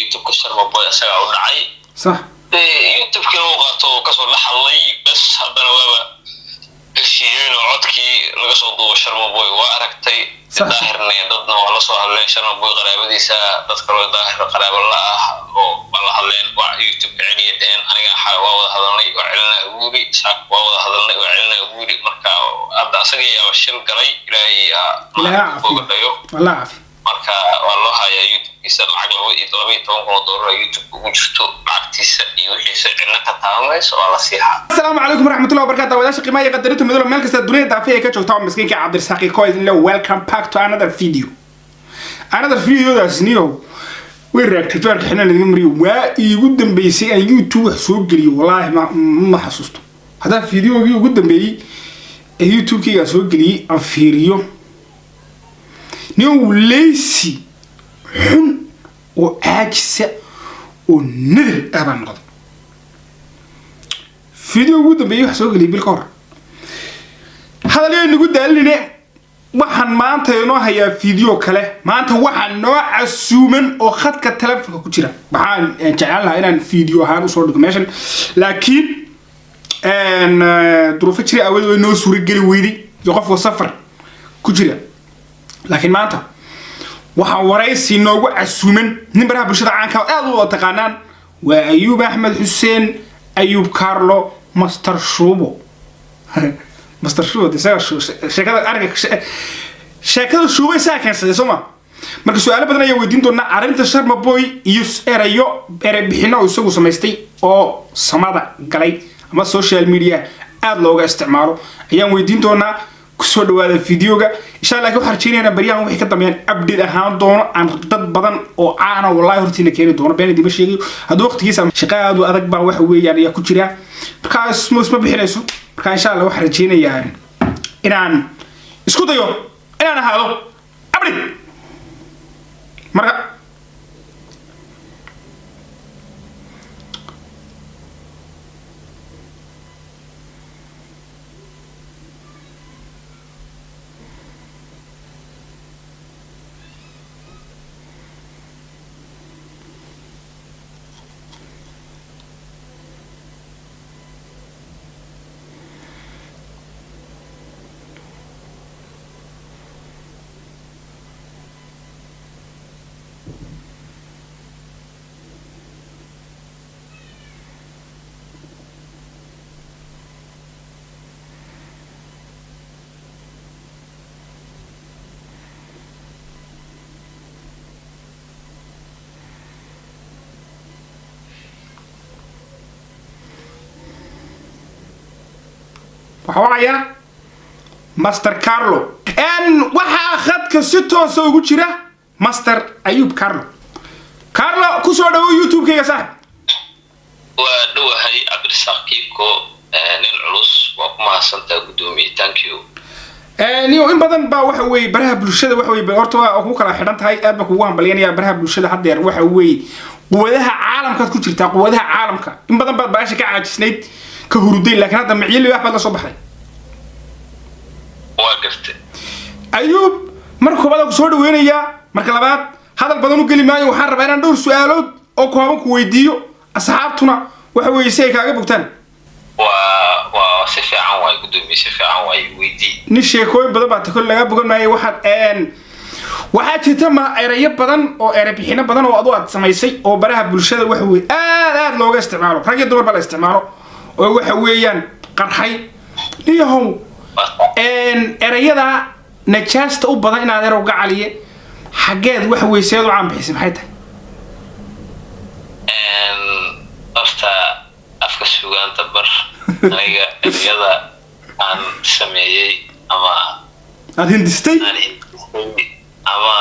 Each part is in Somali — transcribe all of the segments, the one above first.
يوتيوب كشرب بوي أسرع ودعي صح يوتيوب كانوا قاتوا كسر لحظي بس هذا نوابا الشيء وعدكي لقصوا شرب بوي وأركتي ظاهرني ضدنا ولا صار لين شرب بوي قرابة دي سا تذكروا ظاهر قرابة الله والله هلين ويوتيوب عينيتين أنا حاول هذا وعلنا أبوري ساق هذا وعلنا أبوري مركا أبدا سجى وشيل قري إلى عافية والله عافية مركا والله يا يوتيوب يصير العقل يطلبي توقع دور يوتيوب وجدته بعكتيس يوحيس إنك تعمل ولا صيحة. السلام عليكم ورحمة الله وبركاته وداش قيمة يقدرته مدلوا ملك الدنيا دافية كشوف طبعا مسكين كعبد الساقي كويس لو welcome back to another video that's new. ويرك تفرق حنا نمري ويقدم بيسي يوتيوب سوق لي والله ما حسسته هذا فيديو يقدم بي يوتيوب كي سوق لي افيريو نيو ليسي حن وعاجز ونذر ابان قد فيديو يقدم بي سوق لي بالكور هذا اللي نقول دالنا waxaan maanta inoo hayaa video kale maanta waxaan noo casuuman oo khadka telefoonka ku jira waxaan jeclaan lahaa inaan video ahaan u soo dhigo meeshan laakiin duruufo jira awad way noo suura gali weyday iyo qof safar ku jira laakiin maanta waxaan waraysi noogu casuuman nin baraha bulshada caanka aad u taqaanaan waa Ayuub Axmed Xuseen Ayuub Carlo Master Shubo مستر شو ده شكله أرجع شكله شو بس ساكن سما مركز سؤال بدنا يودين دونا عرفت الشرم بوي يس إريو بحنا ويسوق سمستي أو سمادا قلي أما السوشيال ميديا أدلوجا استعماله أيام ويدين دونا كسر هذا الفيديو جا إن شاء الله كل حرشيني أنا بريان وحكي طبعا أبدي الأهم دونا عن ضد بدن أو أنا والله هرتينا كيني دونا بين دي بشيء هذا وقت كيسام شقاد وأذك بقى وحوي يعني يكون شريعة بكاس ما بحرسه إن شاء الله واحد رجينا يعني إنان اسكت يوم إنان هذا أبدي مرة وحوايا ماستر كارلو ان وحا خدك ستو سو جيرا ماستر ايوب كارلو كسو دو يوتيوب كيغا صاحب ودو هي عبد الرزاق كيكو للعلوس وما سنت قدومي ثانك يو نيو ان بدن با waxa way baraha bulshada waxa way horta waa ku kala xidhan tahay aad ba kugu hambalyeynaya baraha bulshada hadeer waxa way quwadaha caalamka ku jirta quwadaha caalamka in badan baad baasha ka caajisnayd ka hurday laakiin hadda maciyili wax baad la soo baxday waa gartay Ayuub markuu badan ku soo dhaweynaya marka labaad hadal badan u gali maayo waxaan rabaa inaan dhowr su'aalood oo kooban ku weydiiyo asxaabtuna waxa way si ay kaaga bogtaan waa si fiican way gudoomiye si fiican way weydii ni sheekooyin badan baa takol laga bogan maayo waxaa jirta ma erayo badan oo bixino badan oo aad samaysay oo baraha bulshada waxa way aad looga isticmaalo rag iyo dumar baa la isticmaalo oo waxa weeyaan qarxay niyahow erayada najaasta u badan inaad erow gacaliye xageed waxa weeyseed u caanbixisay maxay tahay afta afka suugaanta bar aniga erayada aan sameeyay ama aad hindistay ama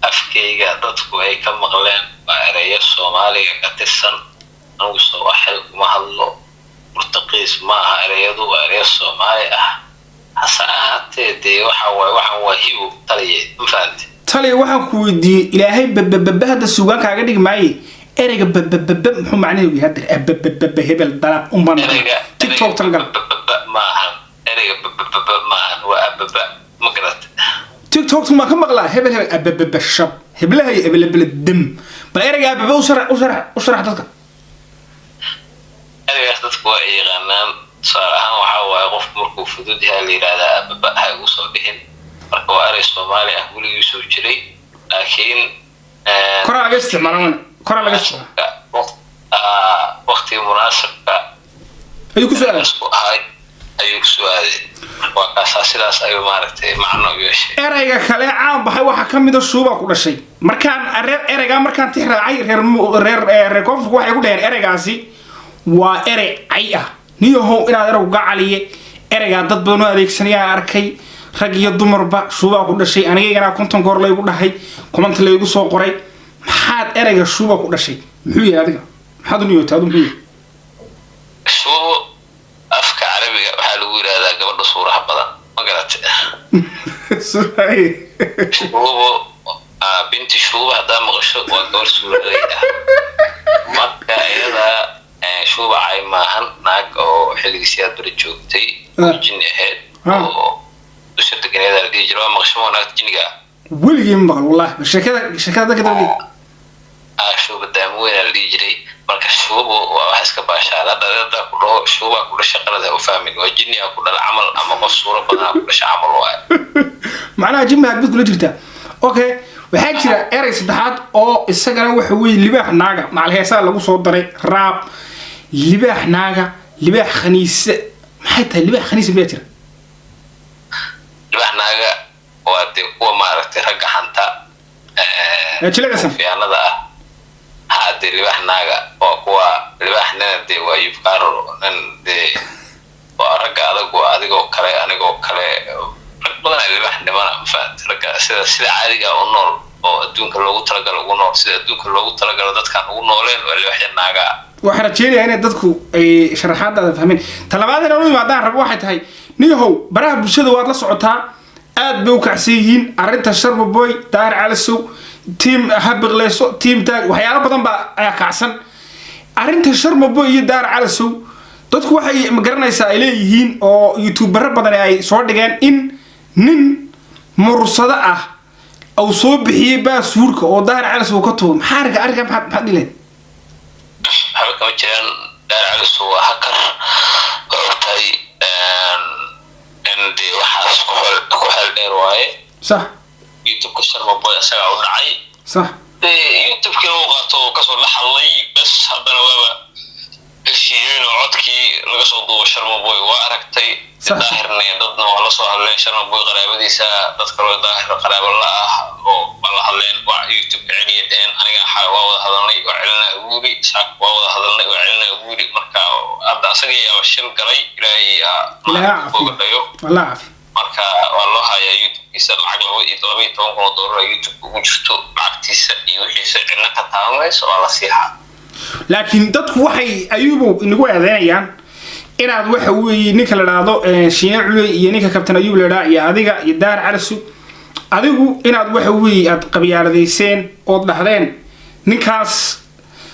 afkayga dadku ay ka maqleen waa erayo Soomaaliga ka tirsan anigu soo waxay uma hadlo Portuguese ma aha erayadu waa erayo Soomaali ah hasaatee waxaan waa hibo taliye mafaanti taliye waxaan ku weydiiyay ilaahay bababa hada suugaan kaaga dhig maayay erayga bababa muxuu macnaheedu yahay hadda bababa hebel dalab umban TikTok tangal ma aha erayga bababa ma aha waa bababa magarat TikTok ma ka maqlaa hebel bababa shab heblahay hebel dam bal erayga baba u sharax dadka eraygaas dadku waa yaqaanaan tusaale ahaan waxaa waaye qof markuu fudud yahay la yidhaahdaa baba ha igu soo dhihin marka waa eray Soomaali ah weligii soo jiray laakiin koraa laga isticmaalo waqti munaasabka ayuu ku su'aalay waa kaasa sidaas ayuu maaragtay macno u yeeshay erayga kale caan baxay waxa kamid ah shuuba ku dhashay markaan erayga markaan tixraacay reer koonfurka waxay ku dhaheen eraygaasi waa eray ay ah niyahow inaad eraygu gacaliye erayga dad badan oo adeegsanaya arkay rag iyo dumarba shuuba ku dhashay anigana konton goor laygu dhahay comment laygu soo qoray maxaad erayga shuuba ku dhashay muxuu yahay adiga maxaad u niyootay aduu muxuu shuubo afka carabiga waxaa lagu yiraahdaa gabadha suuraha badan ma garatay shuubo binti shuuba haddaa maqasho waa gabar suuradeeda marka iyada shuuba cay maahan naag oo xilligiisiyaad bari joogtay oo jinni ahayd oo dusha deganeeda la dhihi jiray waa maqasho naagta jinniga weligii ma maqal wallahi sheekada dadka dalkii shuuba daamweyn la dhihi jiray marka shuubo waa wax iska baashaada dhalada ku dhaho shuuba ku dhashay qalad u fahmin waa jinni ku dhal amal ama qof suura badan ku dhashay amal waa macnaha jinni aad kula jirta okay waxaa jira eray saddexaad oo isagana waxa weey libaax naaga macal heesaa lagu soo daray raab libaax naaga libaax khaniise maxay tahay libaax khaniise ma jira libaax naaga waa de kuwa maaragtay ragga xanta jilicsan fiyaanada ah هذا اللي إحنا وقوا اللي إحنا دي ويفكر إن دي ورجع هذا جو كله أنا جو كله بدنا اللي إحنا ما فات رجع سيد عادي أو نور أو دون كله ترجع لو نور سيد دون كله ترجع لو دتك أو نورين واللي إحنا ناقة وحرتشيلي هنا دتكو شرحات هذا فهمين طلبات أنا نقول بعدين رب واحد هاي نيهو براه بشدة وارلا صعتها أد بوكعسيين أرنت الشرب بوي دار على السوق تيم هبق ليسو تيم تاج وحياة بدن بقى كعسن أرنت الشرب بوي يدار على السوق dadku waxay ma garanaysaa ay leeyihiin oo youtuber badan ay soo dhigeen in nin mursada ah oo soo bixiyay baasuurka oo daar calays uu ka tuuro maxaa arka maxaa dhileen waxa ka jiraan daar calays oo hakar oo tay in waxaas ku hal dheer waaye صح youtube ka sharma boy asaga u dhacay صح youtube ka uu qaato kasoo la xalay bas hadana waaba heshiiyeen oo codkii laga soo duubo sharma boy waa aragtay daahirnay dadna waa la soo hadleen sharma boy qaraabadiisa dad kale daahir qaraabo la ah oo la hadleen waa youtube ka celiyeen aniga waa wada hadalnay waa celina uuri saak waa wada hadalnay waa celina uuri marka hadda asaga ayaa shil galay ilaahay والله عافي marka waa loo hayaa youtube-kiisa lacag $12,000 youtube ugu jirto lacagtiisa iyo wixiisa cidna ka taabanayso waa la siihaa laakiin dadku waxay ayuubu inagu adeynayaan inaad waxa weeye ninka la dhaado shiina culey iyo ninka kabtan ayuub la dhaado iyo adiga iyo daar calasu adigu inaad waxa weeye aad qabyaaladayseen oo dhahdeen ninkaas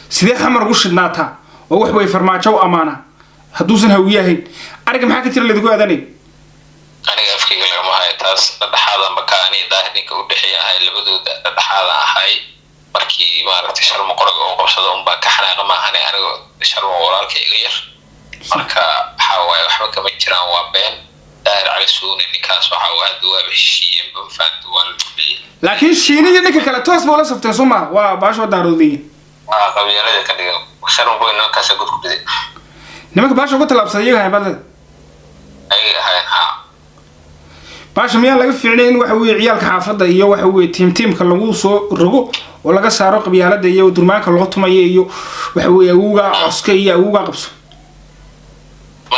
sidee xamar ugu shidnaata oo wax way farmaajo u amaana haduusan hawiyahayn ariga maxaa ka jira lagu aadanay aniga afkayga lagama hayo taas dhexaada makaani daahirka u dhaxeeyahay labadooda dhexaada ahay markii maaragtay sharmo qorag oo qabsado un baa ka xanaaq ma ahane aniga sharmo walaalkayga yar marka waxa waaye waxba kama jiraan waa been daahir cali suune ninkaas waxa waa duwaa heshiiyeen ban faantu waa laakiin shiiniga ninka kale toos buu la saftay suma waa baasho daaroodiyeen qabyaalada ka dhigan sharmo boy ninkaas gud ku biday nimanka baasho ku talaabsaday iyaga badada ay ahayn ha baasha miyaa laga fiicnay in waxa weeye ciyaalka xaafadda iyo waxa weeye tiimka lagu soo rogo oo laga saaro qabyaalada iyo durmaanka loo tumayo iyo waxa weeye awuga coska iyo awuga qabso ma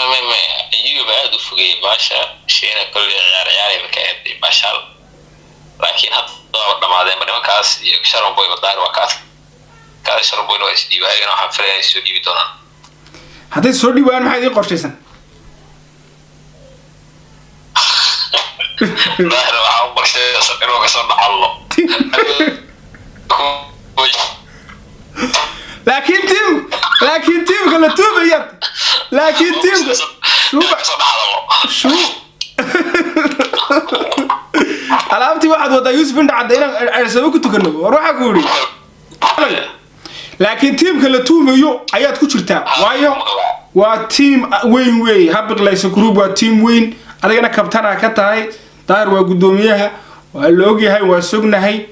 ayuba aad u fogay baasha sheena kulli ciyaar ka eeday baashal laakiin hadda dhamaadeen nimankaas iyo sharmo boy wadaar waa ka sharmo boy waa isdiibaayeen waxaan filayaa soo dhiibi doonaan hadday soo dhiibaan maxay idin qorshaysan daahir waxaa u qorshaysan inuu kasoo dhaxallo laakiin tiimka la tuubayad laakiin tiimka shuu alaabtii waxaad wadaa yuusuf indha cadda inaan arsabo ku tukano war waxaa ku yidhi laakiin teamka la tuhmayo ayaad ku jirtaa waayo waa team weyn weey habiqlaysa group waa team weyn adigana kabtana ka tahay daar waa gudoomiyaha waa loo yahay waa sugnahay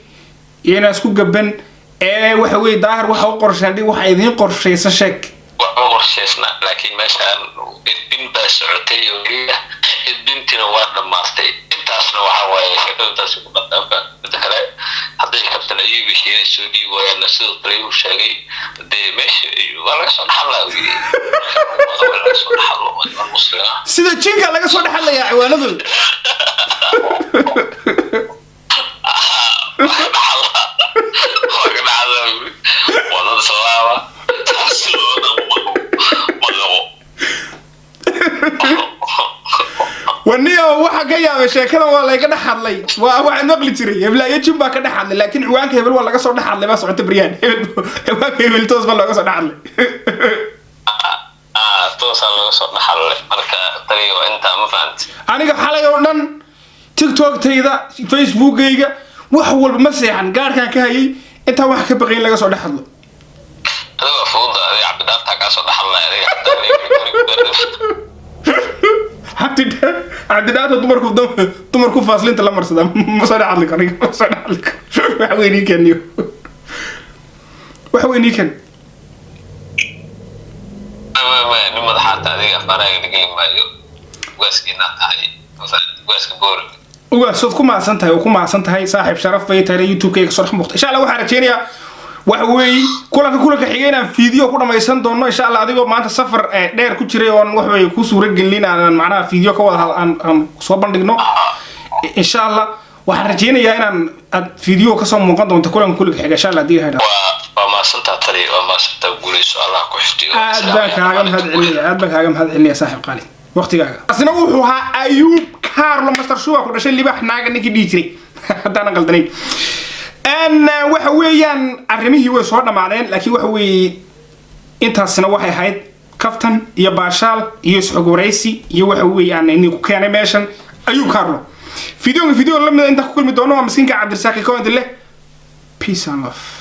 ina isku gaban waxa weey daar waxa u qorsheeyay waxa idin qorsheysan sheeg qorsheysna laakiin meeshaan bin baa socotay oo bintina waa dhamaastay intaasna waxa waaye shaqadaas ku dhaqanka inta kale haddii kabtan ay bixiyeen soo dhiibayaan sidoo kale uu sheegay meesha waa laga soo dhaxlaa sida jinka laga soo dhaxlaya ciwaanadu ونيو waxa ka yaabay sheekadan waa laga dhaxadlay waa waxa naqli jiray heblayo jin baa ka dhaxadlay laakiin ciwaanka hebel waa laga soo dhaxadlay ba socota Brian ciwaanka hebel toos baa laga soo dhaxadlay toos laga soo dhaxadlay marka tariyo inta ma fahanti aniga xalay oo dhan TikTok tayda Facebook-gayga wax walba ma seexan gaarkan ka hayay inta wax ka baqay laga soo dhaxadlo adiga fooda cabdaanta ka soo dhaxadlay عبد الله تمركو فاصلين تلا مرصد مصاري عدلك أنا مصاري عدلك وحويني كان يو وحويني كان ما نمد حتى هذه أفكارها اللي قلنا مايو واسكي ناتهاي مثلا واسكي بور وصدقكم مع سنتهاي وكم مع سنتهاي صاحب شرف بيت على يوتيوب كيك صرح مختلف إن شاء الله واحد رجينا وحوي كلك حيجينا فيديو كنا ما يسندونه إن شاء الله هذيك ما أنت سفر دير كتير وحوي كوسورة جلنا معنا فيديو كوا عن صوبان دقنو إن شاء الله واحد رجينا يانا فيديو كسم مقدم وأنت كلك حاجة إن شاء الله دي هذا وما سنت تري وما سنت بقولي سؤال كحفتي أدبك هاجم هذا علمي أدبك هاجم هذا علمي يا صاحب قالي وقتي جاء أصلا وحوها أيوب كارلو مستر شو أقول رشيل اللي بحنا نيجي ديتري حتى أنا قلتني أنا وحويان أرميه هو صورنا معلن لكن وحوي أنت السنة واحد هاي كفتن يا باشال يسحق رئيسي يوحوي يعني إنه كان ماشان أيوب كارلو فيديو لما أنت كل مدونه مسكين كعبد الساقي كون دله peace and love